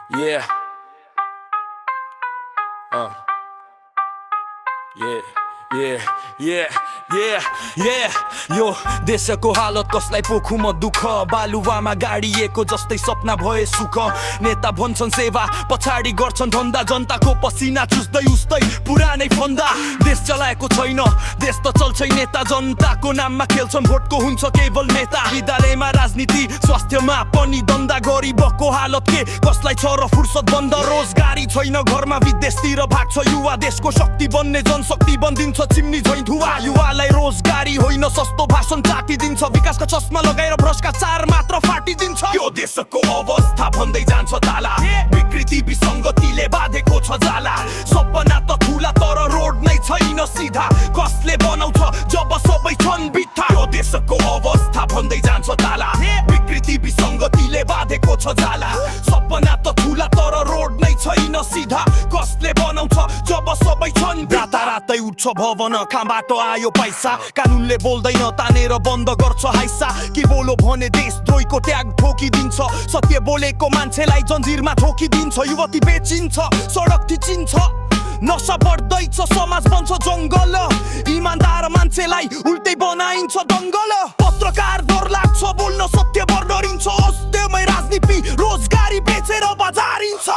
Yeah. Uh. Yeah. Yeah, yeah, yeah, yeah. यो देशको हालत कसलाई पोखु म दुःख बालुवामा गाडिएको जस्तै सपना भए सुख नेता भन्छन् सेवा पछाडि गर्छन् धन्दा जनताको पसिना चुस्दै उस्तै पुरानै फन्दा देश चलाएको छैन देश त चल्छै नेता जनताको नाममा खेल्छन् भोटको हुन्छ केवल नेता विद्यालयमा राजनीति स्वास्थ्यमा पनि दन्दा गरिबको हालत के कसलाई छ र फुर्सद बन्द रोजगारी छैन घरमा विदेशतिर भाग्छ युवा देशको शक्ति बन्ने जनशक्ति बन्दिन्छ चिम्नी झैं धुवा युवालाई रोजगारी होइन सस्तो भाषण चाटिदिन्छ विकासका चस्मा लगाएर भ्रष्टाचार मात्र फाटिदिन्छ यो देशको अवस्था भन्दै जान्छ ताला विकृति विसङ्गतिले बाधेको छ जाला सपना त ठुला तर रोड नै छैन सिधा कसले बनाउँछ जब सबै छन् बित्था यो देशको अवस्था भन्दै जान्छ ताला विकृति विसङ्गतिले बाधेको छ जाला सपना त ठुला तर रोड नै छैन सिधा कसले बनाउँछ जब सबै छन् रातारातै उठ्छ भवन खाबाट आयो पैसा कानुनले बोल्दैन तानेर बन्द गर्छ हाइसा के बोलो भने देशद्रोहीको ट्याग ठोकिदिन्छ सत्य बोलेको मान्छेलाई जन्जिरमा ठोकिदिन्छ युवती बेचिन्छ सडक थिचिन्छ नशा बढ्दैछ समाज बन्छ जङ्गल इमानदार मान्छेलाई उल्टै बनाइन्छ दङ्गल पत्रकार डर लाग्छ बोल्न सत्य डरिन्छ अस्त्यमै राजनीति रोजगारी बेचेर बजारिन्छ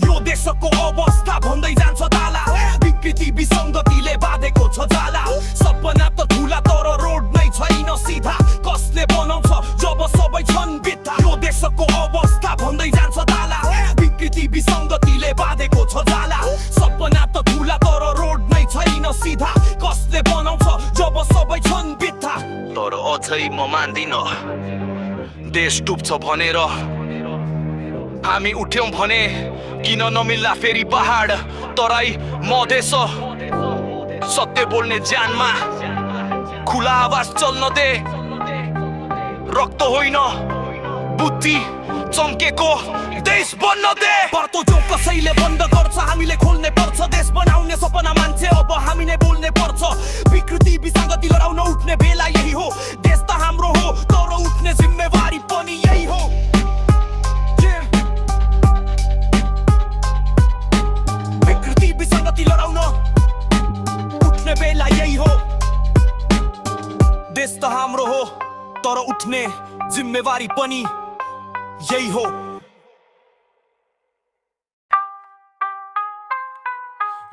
यो देशको अवस्था भन्दै जान्छ ताला विकृति विसङ्गतिले बाधेको छ जाला सपना त ठुला तर रोड नै छैन सिधा कसले बनाउँछ जब सबै छन् बित्था यो देशको अवस्था भन्दै जान्छ ताला विकृति विसङ्गतिले बाधेको छ जाला सपना त ठुला तर रोड नै छैन सिधा कसले बनाउँछ जब सबै छन् बित्था तर अझै म मान्दिन देश डुब्छ भनेर हामी उठ्यौं भने किन नमिल्ला फेरि पहाड तराई मधेस सत्य बोल्ने ज्यानमा खुला आवाज चल्न दे रक्त होइन बुद्धि चम्केको देश बन्न दे पर्तो जो कसैले बन्द गर्छ हामीले खोल्ने पर्छ देश बनाउने सपना मान्छे अब हामी नै बोल्ने पर्छ विकृति विसङ्गति लडाउन उठ्ने बेला यही हो देश त हाम्रो हो तर उठ्ने जिम्मेवारी पनि यही हो विकृति विसङ्गति लडाउन उठ्ने बेला यही हो देश त हाम्रो हो तर उठ्ने जिम्मेवारी पनि यही हो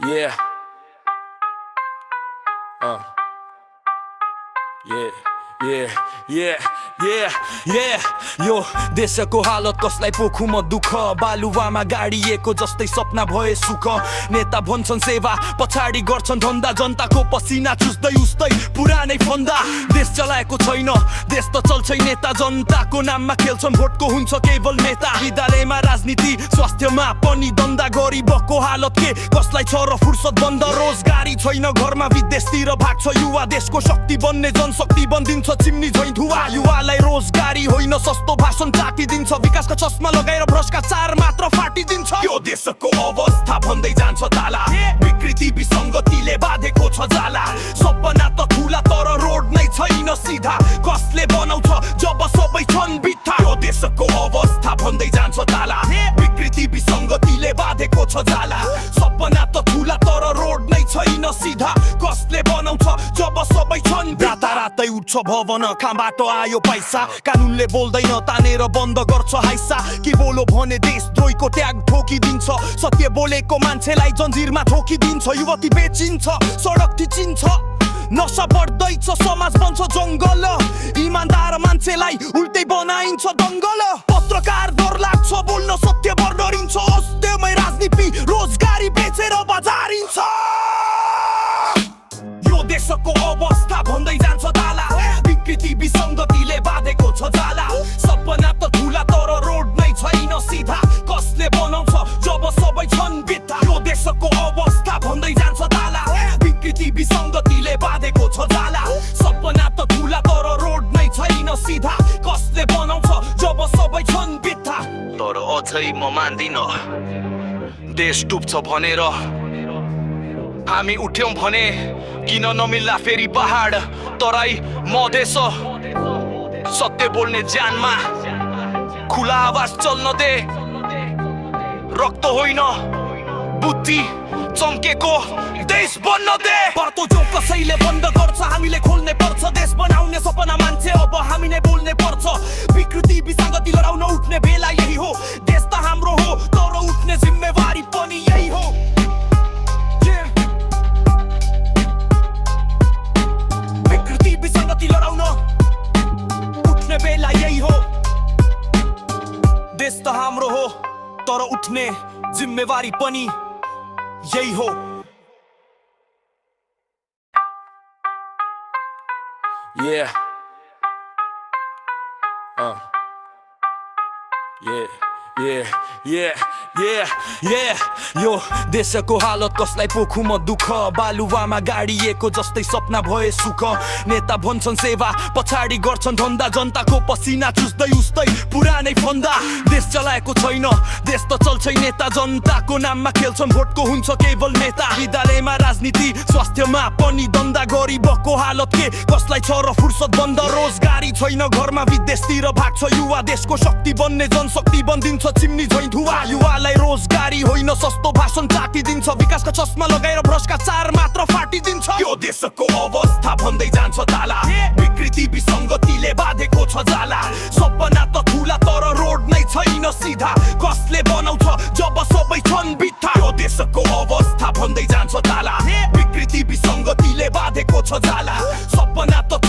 Yeah. Yeah. यो देशको हालत कसलाई पोखु म दुःख बालुवामा गाडिएको जस्तै सपना भए सुख नेता भन्छन् सेवा पछाडि गर्छन् धन्दा जनताको पसिना चुस्दै उस्तै पुरानै फन्दा देश चलाएको छैन देश त चल्छै नेता जनताको नाममा खेल्छन् भोटको हुन्छ केवल नेता विद्यालयमा राजनीति स्वास्थ्यमा पनि दन्दा गरिबको हालत के कसलाई छ र फुर्सद बन्द रोजगारी छैन घरमा विदेशतिर भाग्छ युवा देशको शक्ति बन्ने जनशक्ति बन्दिन्छ चिम्नी झैं धुवा युवालाई रोजगारी होइन सस्तो भाषण चाटिदिन्छ विकासका चस्मा लगाएर भ्रष्टाचार मात्र फाटिदिन्छ यो देशको अवस्था भन्दै जान्छ ताला विकृति विसङ्गतिले बाधेको छ जाला सपना त ठुला तर रोड नै छैन सिधा कसले बनाउँछ जब सबै छन् बित्था यो देशको अवस्था भन्दै जान्छ ताला विकृति विसङ्गतिले बाधेको छ जाला सपना त ठुला तर रोड नै छैन सिधा कसले बनाउँछ जब सबै छन् रातारातै उठ्छ भवन खाबाट आयो पैसा कानुनले बोल्दैन तानेर बन्द गर्छ हाइसा के बोलो भने देशद्रोहीको ट्याग ठोकिदिन्छ सत्य बोलेको मान्छेलाई जन्जिरमा ठोकिदिन्छ युवती बेचिन्छ सडक थिचिन्छ नशा बढ्दैछ समाज बन्छ जङ्गल इमानदार मान्छेलाई उल्टै बनाइन्छ दङ्गल पत्रकार डर लाग्छ बोल्न सत्य डरिन्छ अस्त्यमै राजनीति रोजगारी बेचेर बजारिन्छ यो देशको अवस्था भन्दै जान्छ ताला विकृति विसङ्गतिले बाधेको छ जाला सपना त ठुला तर रोड नै छैन सिधा कसले बनाउँछ जब सबै छन् बित्था यो देशको अवस्था भन्दै जान्छ ताला विकृति विसङ्गतिले बाधेको छ जाला सपना त ठुला तर रोड नै छैन सिधा कसले बनाउँछ जब सबै छन् बित्था तर अझै म मान्दिन देश डुब्छ भनेर हामी उठ्यौं भने किन नमिल्ला फेरि पहाड तराई मधेस सत्य बोल्ने ज्यानमा खुला आवाज चल्न दे रक्त होइन बुद्धि चम्केको देश बन्न दे पर्दो जो कसैले बन्द गर्छ हामीले खोल्ने पर्छ देश बनाउने सपना मान्छे अब हामी नै बोल्ने पर्छ विकृति विसङ्गति लडाउन उठ्ने बेला यही हो देश त हाम्रो हो तर उठ्ने जिम्मेवारी पनि यही हो विकृति विसङ्गति लडाउन उठ्ने बेला यही हो देश त हाम्रो हो तर उठ्ने जिम्मेवारी पनि यही हो Yeah. Yeah. यो देशको हालत कसलाई पोखुम दुःख बालुवामा गाडिएको जस्तै सपना भए सुख नेता भन्छन् सेवा पछाडि गर्छन् धन्दा जनताको पसिना चुस्दै उस्तै पुरानै फन्दा देश चलाएको छैन देश त चल्छै नेता जनताको नाममा खेल्छन् भोटको हुन्छ केवल नेता विद्यालयमा राजनीति स्वास्थ्यमा पनि दन्दा गरिबको हालत के कसलाई छ र फुर्सद बन्द रोजगारी छैन घरमा विदेशतिर भाग्छ युवा देशको शक्ति बन्ने जनशक्ति बन्दिन्छ चिम्नी झैं धुवा युवालाई रोजगारी होइन सस्तो भाषण चाटिदिन्छ विकासका चस्मा लगाएर भ्रष्टाचार मात्र फाटिदिन्छ यो देशको अवस्था भन्दै जान्छ ताला विकृति विसङ्गतिले बाधेको छ जाला सपना त ठुला तर रोड नै छैन सिधा कसले बनाउँछ जब सबै छन् बित्था यो देशको अवस्था भन्दै जान्छ ताला विकृति विसङ्गतिले बाधेको छ जाला सपना त